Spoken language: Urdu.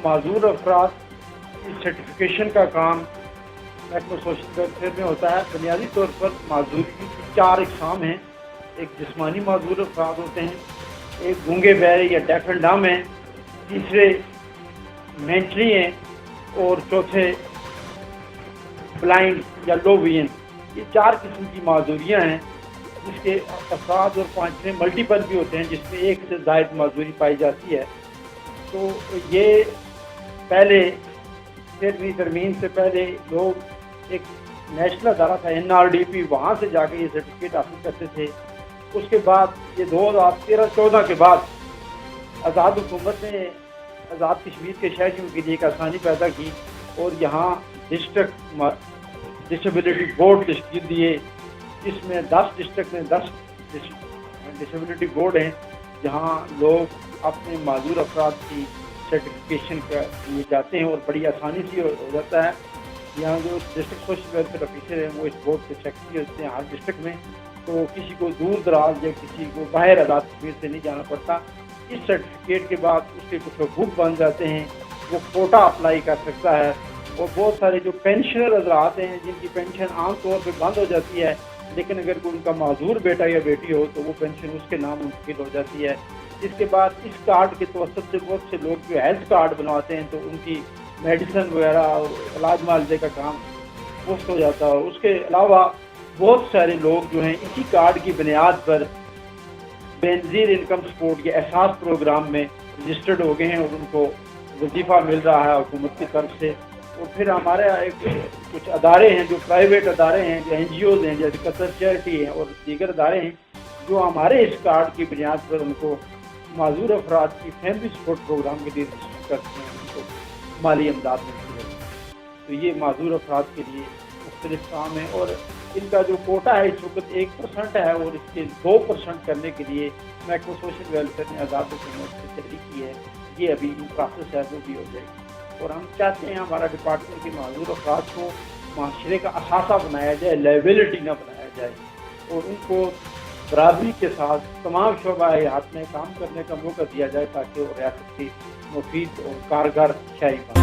معذور افراد کی سرٹیفکیشن کا کام محکمہ سوشل ویلفیئر میں ہوتا ہے۔ بنیادی طور پر معذوری کی 4 اقسام ہیں۔ ایک جسمانی معذور افراد ہوتے ہیں، ایک گونگے بہرے یا ڈیف اینڈ ڈمب ہیں، تیسرے مینٹلی ہیں، اور چوتھے بلائنڈ یا لو ویژن۔ یہ 4 قسم کی معذوریاں ہیں جس کے افراد، اور 5ویں ملٹیپل بھی ہوتے ہیں جس میں ایک سے زائد معذوری پائی جاتی ہے۔ تو یہ پہلے 13ویں ترمیم سے پہلے لوگ ایک نیشنل ادارہ تھا NRDP، وہاں سے جا کے یہ سرٹیفکیٹ حاصل کرتے تھے۔ اس کے بعد یہ 2013-14 کے بعد آزاد حکومت نے آزاد کشمیر کے شہریوں کے لیے ایک آسانی پیدا کی اور یہاں ڈسٹرکٹ ڈسیبلٹی بورڈ تشکیل دیے، جس میں 10 ڈسٹرکٹ میں 10 ڈسیبلٹی بورڈ ہیں جہاں لوگ اپنے معذور افراد کی سرٹیفکیشن کے لیے جاتے ہیں اور بڑی آسانی سے ہو جاتا ہے۔ یہاں جو ڈسٹرکٹ سوشل ویلفیئر آفیسر ہیں وہ اس بورڈ کے سیکرٹری ہوتے ہیں ہر ڈسٹرکٹ میں، تو کسی کو دور دراز یا کسی کو باہر آزاد کشمیر سے نہیں جانا پڑتا۔ اس سرٹیفکیٹ کے بعد اس کے کچھ حقوق بن جاتے ہیں، وہ کوٹا اپلائی کر سکتا ہے، اور بہت سارے جو پینشنر حضرات ہیں جن کی پینشن عام طور پہ بند ہو جاتی ہے، لیکن اگر کوئی ان کا معذور بیٹا یا بیٹی ہو تو وہ پینشن اس کے نام منتقل ہو جاتی ہے۔ اس کے بعد اس کارڈ کے توسط سے بہت سے لوگ جو ہیلتھ کارڈ بنواتے ہیں تو ان کی میڈیسن وغیرہ اور علاج معالجے کا کام مفت ہو جاتا ہے۔ اس کے علاوہ بہت سارے لوگ جو ہیں اسی کارڈ کی بنیاد پر بینظیر انکم سپورٹ کے احساس پروگرام میں رجسٹرڈ ہو گئے ہیں اور ان کو وظیفہ مل رہا ہے حکومت کی طرف سے۔ اور پھر ہمارے کچھ ادارے ہیں جو پرائیویٹ ادارے ہیں، جو NGOز ہیں جیسے قطر چیریٹی ہیں اور دیگر ادارے ہیں جو ہمارے اس کارڈ کی بنیاد پر ان کو معذور افراد کی فیملی سپورٹ پروگرام کے لیے رجسٹر کرتے ہیں، ان کو مالی امداد ملتی ہے۔ تو یہ معذور افراد کے لیے مختلف کام ہیں، اور ان کا جو کوٹا ہے اس وقت 1% ہے، اور اس کے 2% کرنے کے لیے محکمہ سوشل ویلفیئر نے آزاد حکومت سے تحریک کی ہے۔ یہ ابھی پروسیس ہے، وہ بھی ہو جائے گی، اور ہم چاہتے ہیں ہمارا ڈپارٹمنٹ کے معذور افراد کو معاشرے کا اثاثہ بنایا جائے، لائبلٹی نہ بنایا جائے، اور ان کو برابری کے ساتھ تمام شعبہ حیات میں کام کرنے کا موقع دیا جائے تاکہ وہ ریاست کی مفید اور کارگر شہری بن۔